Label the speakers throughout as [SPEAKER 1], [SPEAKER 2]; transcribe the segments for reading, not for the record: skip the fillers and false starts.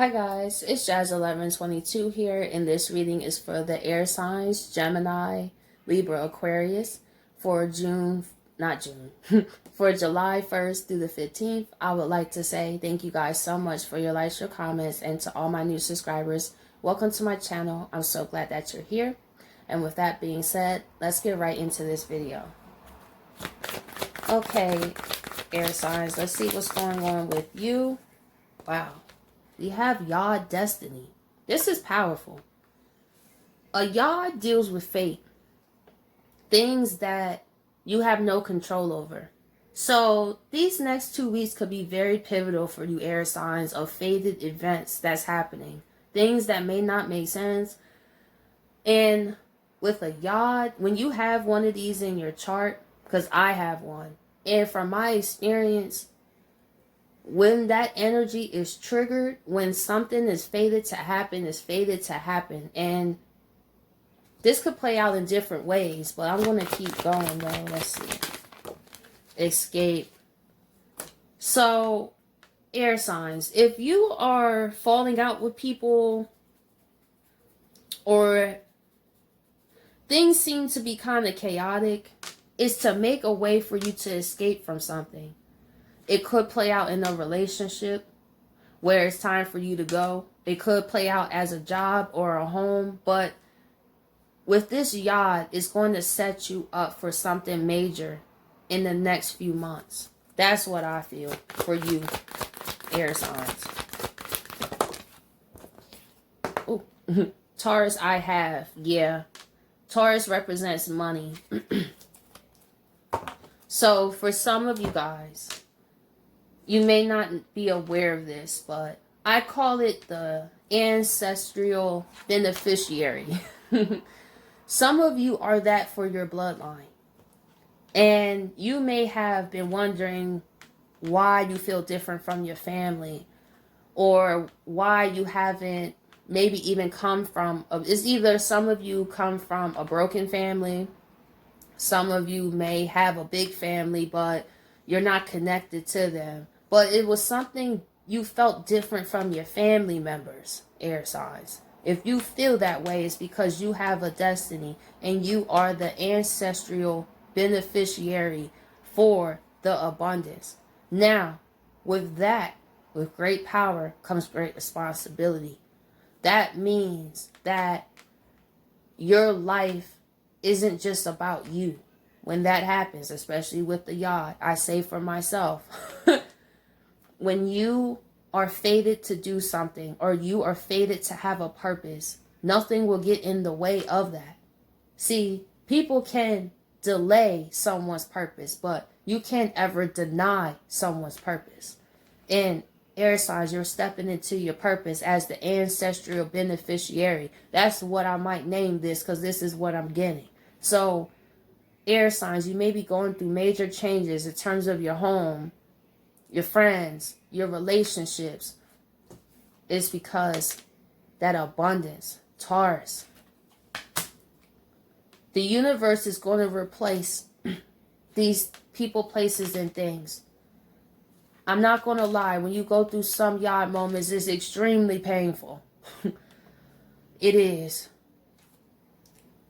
[SPEAKER 1] Hi guys, it's Jazz1122 here, and this reading is for the air signs Gemini, Libra, Aquarius for for July 1st through the 15th. I would like to say thank you guys so much for your likes, your comments, and to all my new subscribers. Welcome to my channel. I'm so glad that you're here. And with that being said, let's get right into this video. Okay, air signs, let's see what's going on with you. Wow. We have Yod Destiny. This is powerful. A Yod deals with fate. Things that you have no control over. So these next 2 weeks could be very pivotal for you air signs of fated events that's happening. Things that may not make sense. And with a Yod, when you have one of these in your chart, because I have one, and from my experience, when that energy is triggered, when something is fated to happen, is fated to happen. And this could play out in different ways, but I'm going to keep going though. Let's see. Escape. So, air signs. If you are falling out with people or things seem to be kind of chaotic, it's to make a way for you to escape from something. It could play out in a relationship where it's time for you to go. It could play out as a job or a home. But with this Yod, it's going to set you up for something major in the next few months. That's what I feel for you, air signs. Ooh. Taurus, I have. Yeah. Taurus represents money. So for some of you guys, you may not be aware of this, but I call it the Ancestral Beneficiary. Some of you are that for your bloodline. And you may have been wondering why you feel different from your family, or why you haven't maybe even come from, it's either some of you come from a broken family, some of you may have a big family, but you're not connected to them. But it was something you felt different from your family members, air signs. If you feel that way, it's because you have a destiny and you are the ancestral beneficiary for the abundance. Now, with that, with great power comes great responsibility. That means that your life isn't just about you. When that happens, especially with the Yod, I say for myself, when you are fated to do something or you are fated to have a purpose, nothing will get in the way of that. See, people can delay someone's purpose, but you can't ever deny someone's purpose. And air signs, you're stepping into your purpose as the ancestral beneficiary. That's what I might name this, because this is what I'm getting. So, air signs, you may be going through major changes in terms of your home, your friends, your relationships. It's because that abundance, Taurus. The universe is going to replace these people, places, and things. I'm not going to lie. When you go through some Yod moments, it's extremely painful. It is.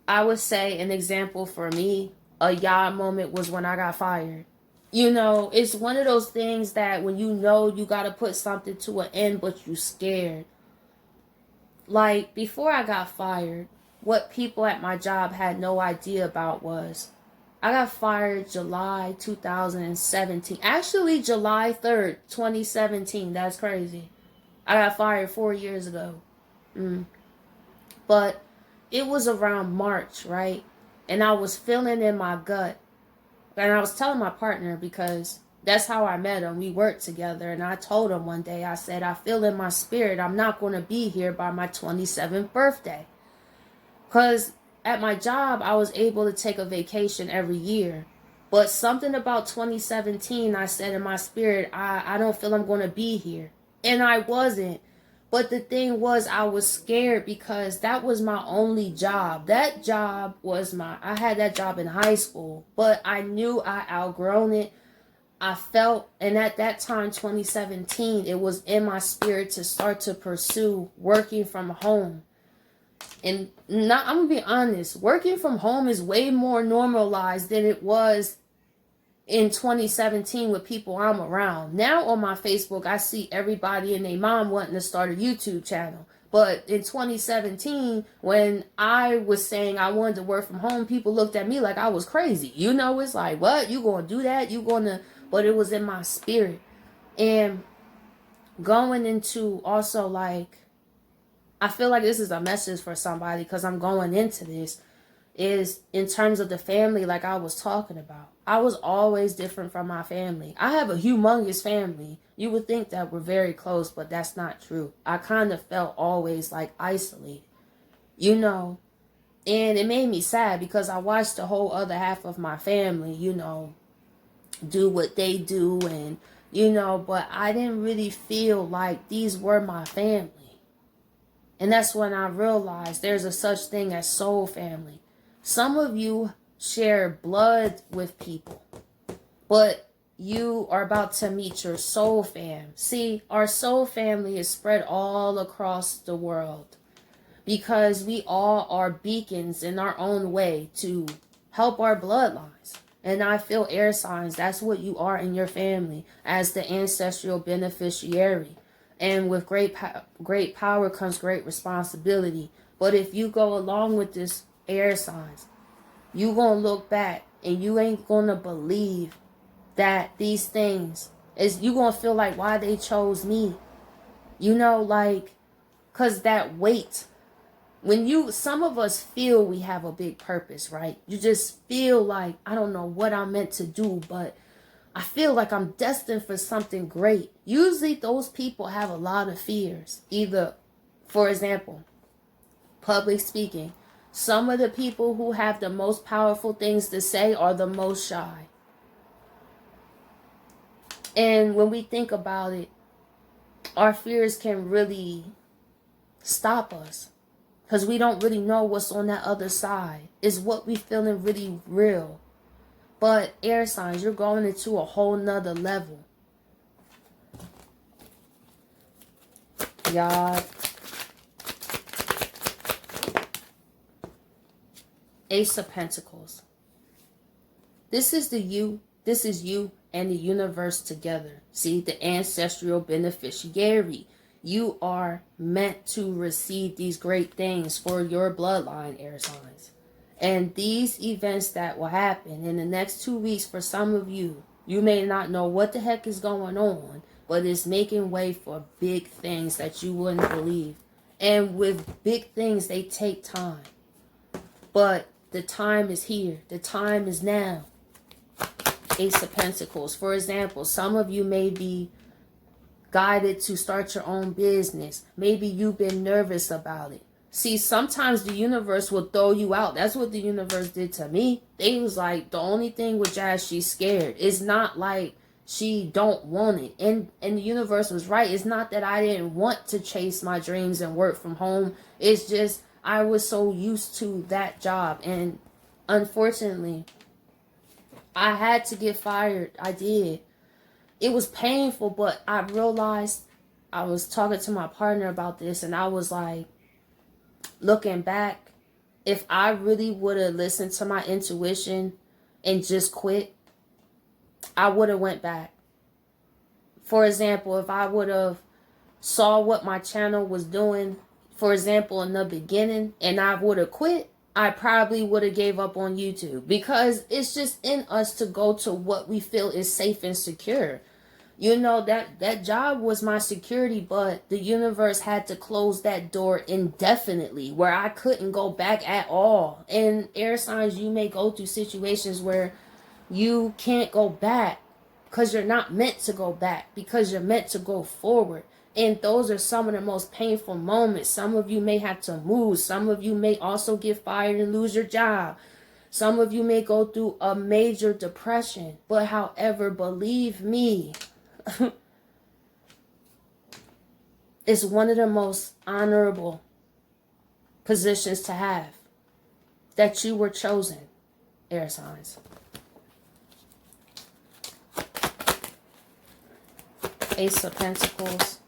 [SPEAKER 1] I would say an example for me, a Yod moment was when I got fired. You know, it's one of those things that when you know you got to put something to an end, but you're scared. Like, before I got fired, what people at my job had no idea about was, I got fired July 2017. Actually, July 3rd, 2017. That's crazy. I got fired 4 years ago. But it was around March, right? And I was feeling in my gut. And I was telling my partner, because that's how I met him. We worked together. And I told him one day, I said, I feel in my spirit I'm not going to be here by my 27th birthday. Because at my job, I was able to take a vacation every year. But something about 2017, I said in my spirit, I don't feel I'm going to be here. And I wasn't. But the thing was, I was scared because that was my only job. That job was I had that job in high school, but I knew I outgrown it. I felt, and at that time, 2017, it was in my spirit to start to pursue working from home. And not, I'm gonna be honest, working from home is way more normalized than it was in 2017 with people I'm around. Now on my Facebook, I see everybody and their mom wanting to start a YouTube channel. But in 2017, when I was saying I wanted to work from home, people looked at me like I was crazy. You know, it's like, what? You gonna do that? You gonna... But it was in my spirit. And going into also, like, I feel like this is a message for somebody because I'm going into this, is in terms of the family, like I was talking about. I was always different from my family. I have a humongous family. You would think that we're very close, but that's not true. I kind of felt always like isolated, you know. And it made me sad because I watched the whole other half of my family, you know, do what they do, and, you know, but I didn't really feel like these were my family. And that's when I realized there's a such thing as soul family. Some of you share blood with people, but you are about to meet your soul fam. See, our soul family is spread all across the world because we all are beacons in our own way to help our bloodlines. And I feel air signs, that's what you are in your family as the ancestral beneficiary. And with great power comes great responsibility. But if you go along with this air signs, you gonna look back and you ain't gonna believe that these things is, you gonna feel like why they chose me. You know, like, cause that weight, when you, some of us feel we have a big purpose, right? You just feel like, I don't know what I'm meant to do, but I feel like I'm destined for something great. Usually those people have a lot of fears. Either, for example, public speaking. Some of the people who have the most powerful things to say are the most shy. And when we think about it, our fears can really stop us because we don't really know what's on that other side. Is what we feeling really real? But air signs, you're going into a whole nother level. Y'all. Ace of Pentacles. This is you and the universe together. See, the ancestral beneficiary. You are meant to receive these great things for your bloodline, air signs. And these events that will happen in the next 2 weeks for some of you, you may not know what the heck is going on, but it's making way for big things that you wouldn't believe. And with big things, they take time. But the time is here. The time is now. Ace of Pentacles. For example, some of you may be guided to start your own business. Maybe you've been nervous about it. See, sometimes the universe will throw you out. That's what the universe did to me. They was like, the only thing with Jazz, she's scared. It's not like she don't want it. And the universe was right. It's not that I didn't want to chase my dreams and work from home. It's just I was so used to that job. And unfortunately, I had to get fired. I did. It was painful, but I realized, I was talking to my partner about this, and I was like, looking back, if I really would have listened to my intuition and just quit, I would have went back. For example, if I would have saw what my channel was doing, for example, in the beginning, and I would have quit, I probably would have gave up on YouTube, because it's just in us to go to what we feel is safe and secure. You know, that job was my security, but the universe had to close that door indefinitely where I couldn't go back at all. And air signs, you may go through situations where you can't go back because you're not meant to go back, because you're meant to go forward. And those are some of the most painful moments. Some of you may have to move. Some of you may also get fired and lose your job. Some of you may go through a major depression. But however, believe me, it's one of the most honorable positions to have, that you were chosen, air signs. Ace of Pentacles.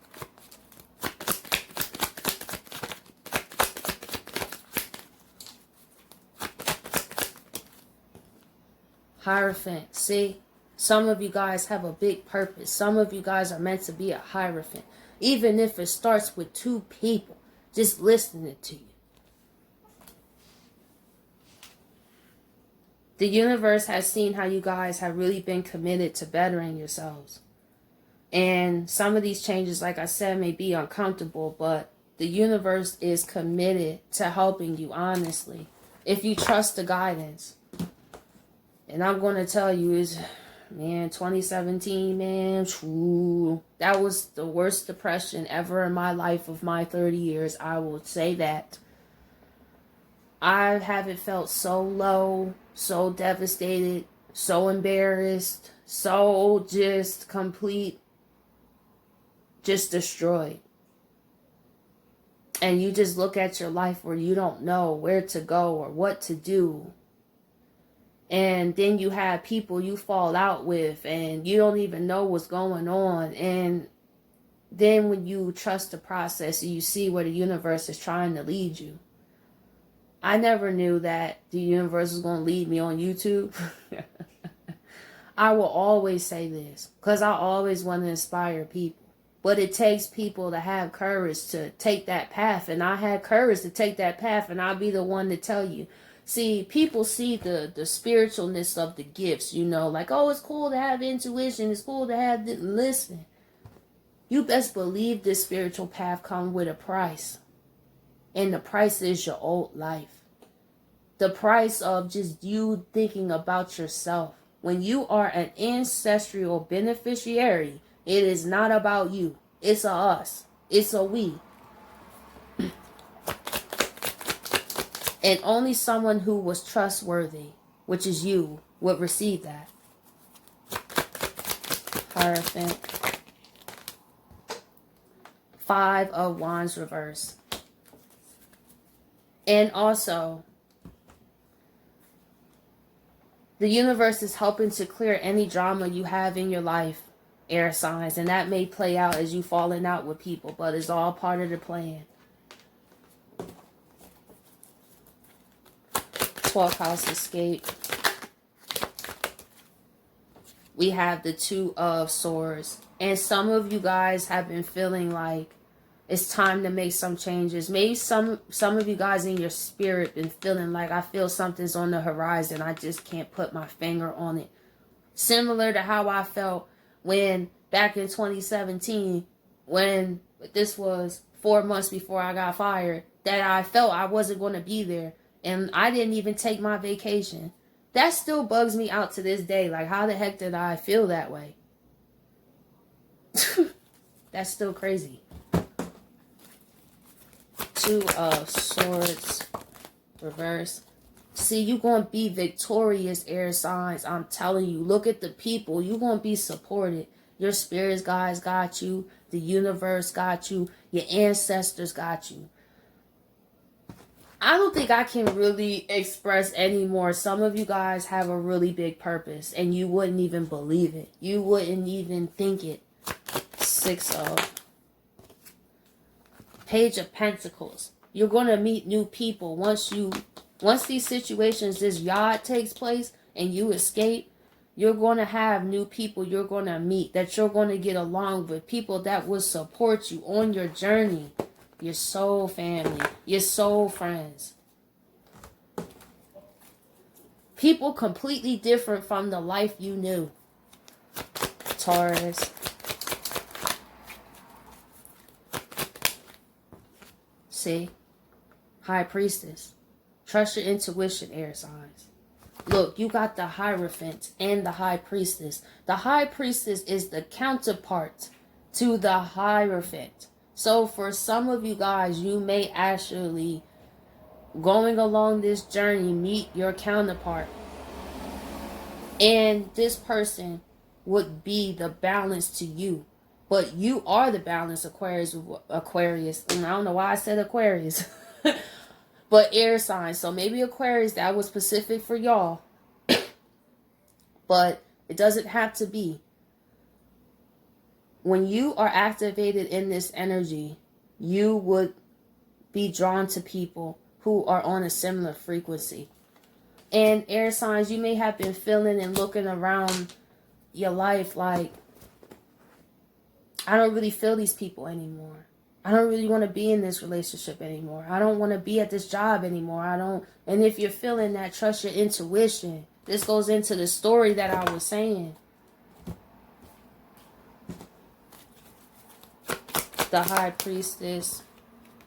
[SPEAKER 1] Hierophant. See, some of you guys have a big purpose. Some of you guys are meant to be a hierophant. Even if it starts with 2 people just listening to you. The universe has seen how you guys have really been committed to bettering yourselves. And some of these changes, like I said, may be uncomfortable, but the universe is committed to helping you, honestly, if you trust the guidance. And I'm going to tell you, man, 2017, man, that was the worst depression ever in my life of my 30 years. I will say that. I haven't felt so low, so devastated, so embarrassed, so just complete, just destroyed. And you just look at your life where you don't know where to go or what to do. And then you have people you fall out with and you don't even know what's going on. And then when you trust the process, you see where the universe is trying to lead you. I never knew that the universe was going to lead me on YouTube. I will always say this because I always want to inspire people. But it takes people to have courage to take that path. And I had courage to take that path. And I'll be the one to tell you. See, people see the spiritualness of the gifts, you know, like, oh, it's cool to have intuition. It's cool to have this. Listen, you best believe this spiritual path comes with a price. And the price is your old life. The price of just you thinking about yourself. When you are an ancestral beneficiary, it is not about you. It's a us. It's a we. And only someone who was trustworthy, which is you, would receive that. Hierophant. 5 of Wands reverse. And also, the universe is helping to clear any drama you have in your life, air signs. And that may play out as you falling out with people, but it's all part of the plan. 12th house escape. We have the 2 of Swords. And some of you guys have been feeling like it's time to make some changes. Maybe some of you guys in your spirit been feeling like I feel something's on the horizon. I just can't put my finger on it. Similar to how I felt when back in 2017, when this was 4 months before I got fired, that I felt I wasn't going to be there. And I didn't even take my vacation. That still bugs me out to this day. Like, how the heck did I feel that way? That's still crazy. 2 of Swords reverse. See, you're going to be victorious, air signs. I'm telling you. Look at the people. You're going to be supported. Your spirits guys got you. The universe got you. Your ancestors got you. I don't think I can really express anymore. Some of you guys have a really big purpose and you wouldn't even believe it. You wouldn't even think it. 6 of Page of Pentacles. You're going to meet new people once these situations, this yard takes place and you escape. You're going to have new people you're going to meet that you're going to get along with. People that will support you on your journey. Your soul family, your soul friends. People completely different from the life you knew. Taurus. See? High Priestess. Trust your intuition, air signs. Look, you got the Hierophant and the High Priestess. The High Priestess is the counterpart to the Hierophant. So for some of you guys, you may actually, going along this journey, meet your counterpart. And this person would be the balance to you. But you are the balance, Aquarius. I don't know why I said Aquarius. But air signs. So maybe Aquarius, that was specific for y'all. But it doesn't have to be. when you are activated in this energy, you would be drawn to people who are on a similar frequency. And air signs, you may have been feeling and looking around your life like, I don't really feel these people anymore. I don't really want to be in this relationship anymore. I don't want to be at this job anymore. And if you're feeling that, trust your intuition. This goes into the story that I was saying. The High Priestess.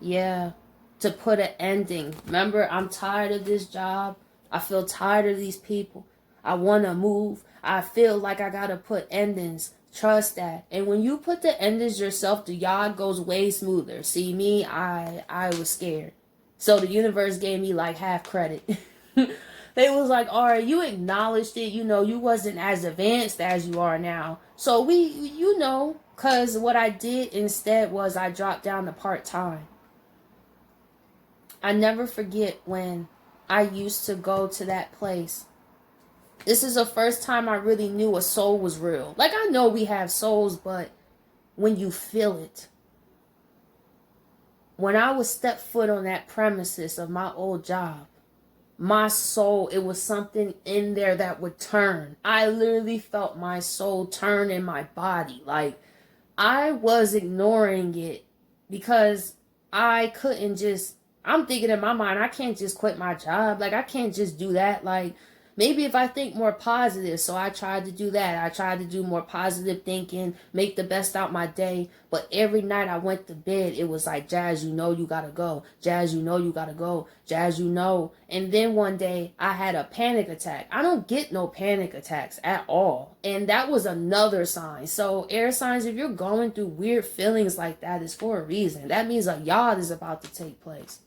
[SPEAKER 1] Yeah. To put an ending. Remember, I'm tired of this job. I feel tired of these people. I want to move. I feel like I got to put endings. Trust that. And when you put the endings yourself, the yard goes way smoother. See, me, I was scared. So the universe gave me like half credit. They was like, all right, you acknowledged it. You know, you wasn't as advanced as you are now. So because what I did instead was I dropped down to part-time. I never forget when I used to go to that place. This is the first time I really knew a soul was real. Like, I know we have souls, but when you feel it. When I would step foot on that premises of my old job, my soul, it was something in there that would turn. I literally felt my soul turn in my body. Like, I was ignoring it because I couldn't just, I'm thinking in my mind, I can't just quit my job. Like, I can't just do that. Like, maybe if I think more positive. So I tried to do that. I tried to do more positive thinking, make the best out my day. But every night I went to bed, it was like, Jazz, you know you gotta go. Jazz, you know you gotta go. Jazz, you know. And then one day I had a panic attack. I don't get no panic attacks at all. And that was another sign. So air signs, if you're going through weird feelings like that, it's for a reason. That means a yard is about to take place.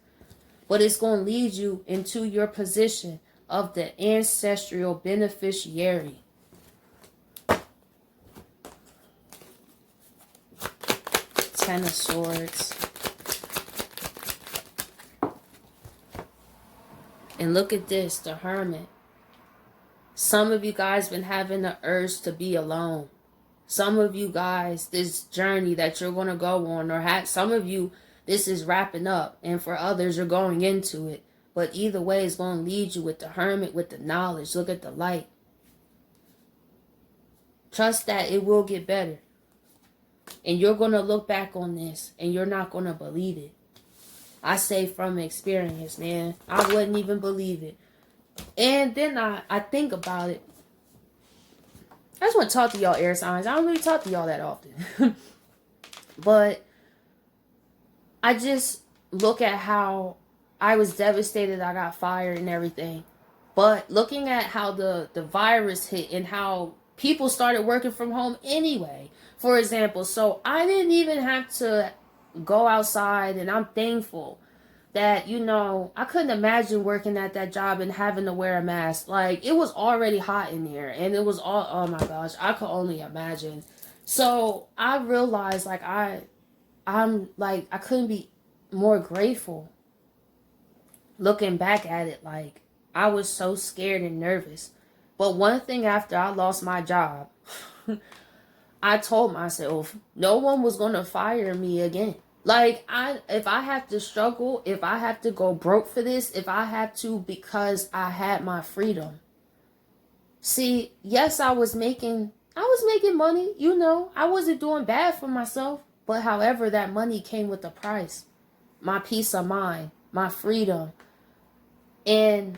[SPEAKER 1] But it's going to lead you into your position of the ancestral beneficiary. Ten of Swords. And look at this, the Hermit. Some of you guys been having the urge to be alone. Some of you guys, this journey that you're going to go on, or some of you, this is wrapping up. And for others, you're going into it. But either way, it's going to lead you with the Hermit, with the knowledge. Look at the light. Trust that it will get better. And you're going to look back on this and you're not going to believe it. I say from experience, man. I wouldn't even believe it. And then I think about it. I just want to talk to y'all air signs. I don't really talk to y'all that often. But I just look at how I was devastated I got fired and everything. But looking at how the virus hit and how people started working from home anyway. For example, so I didn't even have to go outside, and I'm thankful that, I couldn't imagine working at that job and having to wear a mask. Like, it was already hot in there, and it was all, oh my gosh, I could only imagine. So I realized, like, I'm like, I couldn't be more grateful. Looking back at it, like, I was so scared and nervous. But one thing after I lost my job, I told myself no one was going to fire me again. Like, if I have to struggle, if I have to go broke for this, if I have to because I had my freedom. See, yes, I was making money, I wasn't doing bad for myself. But however, that money came with a price. My peace of mind, my freedom. And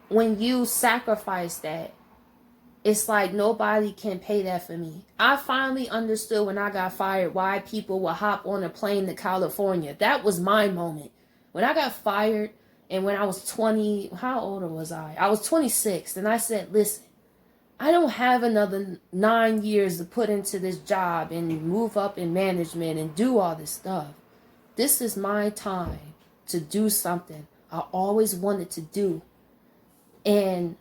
[SPEAKER 1] when you sacrifice that, it's like nobody can pay that for me. I finally understood when I got fired why people would hop on a plane to California. That was my moment. When I got fired and when I was 20, how old was I? I was 26. And I said, listen, I don't have another 9 years to put into this job and move up in management and do all this stuff. This is my time to do something I always wanted to do. And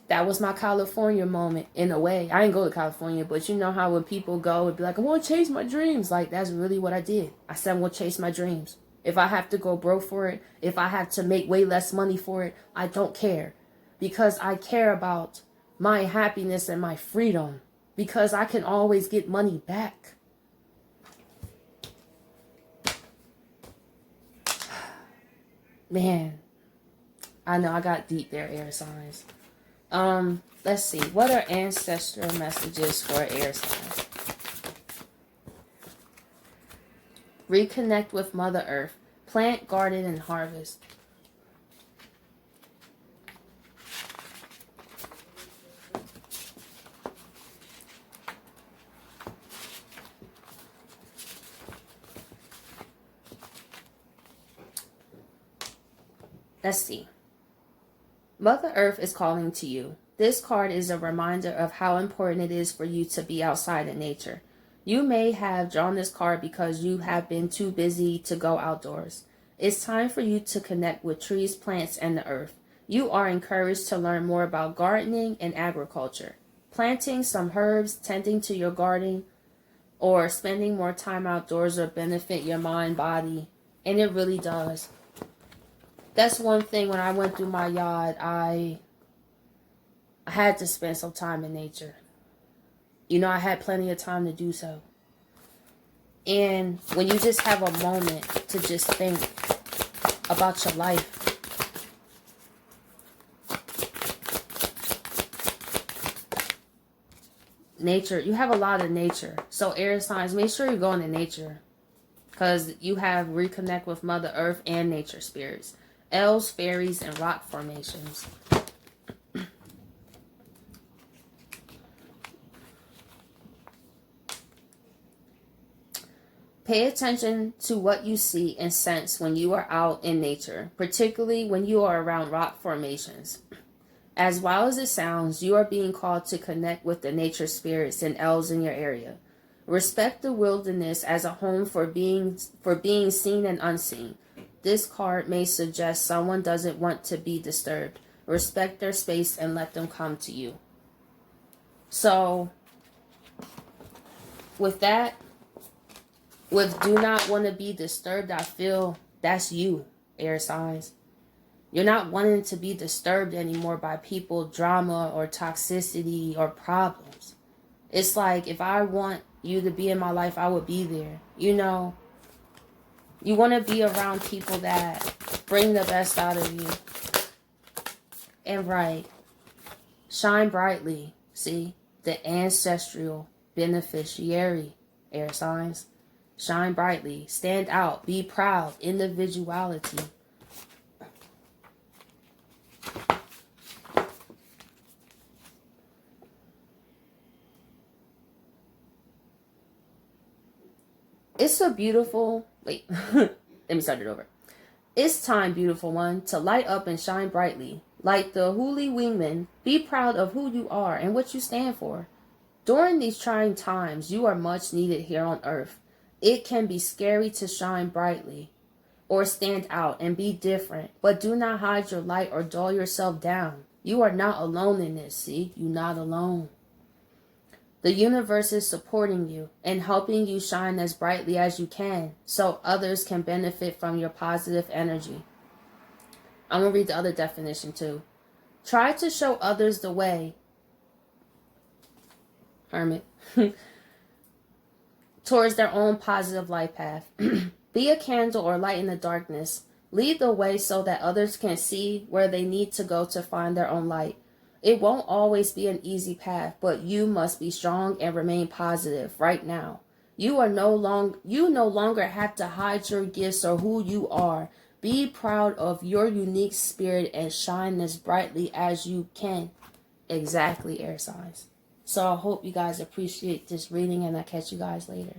[SPEAKER 1] that was my California moment, in a way. I didn't go to California, but you know how when people go and be like, I want to chase my dreams. Like, that's really what I did. I said, I want to chase my dreams. If I have to go broke for it, if I have to make way less money for it, I don't care. Because I care about my happiness and my freedom. because I can always get money back. Man, I know I got deep there, air signs. Let's see. What are ancestral messages for air signs? Reconnect with Mother Earth. Plant, garden, and harvest. Let's see. Mother Earth is calling to you. This card is a reminder of how important it is for you to be outside in nature. You may have drawn this card because you have been too busy to go outdoors. It's time for you to connect with trees, plants, and the earth. You are encouraged to learn more about gardening and agriculture. Planting some herbs, tending to your garden, or spending more time outdoors will benefit your mind, body, and it really does. That's one thing. When I went through my yard, I had to spend some time in nature. You know, I had plenty of time to do so. And when you just have a moment to just think about your life, nature, you have a lot of nature. So air signs, make sure you're going to nature, because you have reconnect with Mother Earth and nature spirits. Elves, fairies, and rock formations. Pay attention to what you see and sense when you are out in nature, particularly when you are around rock formations. As wild as it sounds, you are being called to connect with the nature spirits and elves in your area. Respect the wilderness as a home for being seen and unseen. This card may suggest someone doesn't want to be disturbed. Respect their space and let them come to you. So, with that, with do not want to be disturbed, I feel that's you, air signs. You're not wanting to be disturbed anymore by people, drama, or toxicity, or problems. It's like, if I want you to be in my life, I would be there. You know, you want to be around people that bring the best out of you. And right, shine brightly. See, the ancestral beneficiary, air signs. Shine brightly, stand out, be proud, individuality. It's a beautiful, wait, let me start it over. It's time, beautiful one, to light up and shine brightly. Like the Holy Wingman, be proud of who you are and what you stand for. During these trying times, you are much needed here on earth. It can be scary to shine brightly or stand out and be different, but do not hide your light or dull yourself down. You are not alone in this, see? You're not alone. The universe is supporting you and helping you shine as brightly as you can so others can benefit from your positive energy. I'm going to read the other definition too. Try to show others the way, Hermit, towards their own positive life path. Be a candle or light in the darkness. Lead the way so that others can see where they need to go to find their own light. It won't always be an easy path, but you must be strong and remain positive right now. You no longer have to hide your gifts or who you are. Be proud of your unique spirit and shine as brightly as you can. Exactly, air signs. So I hope you guys appreciate this reading, and I'll catch you guys later.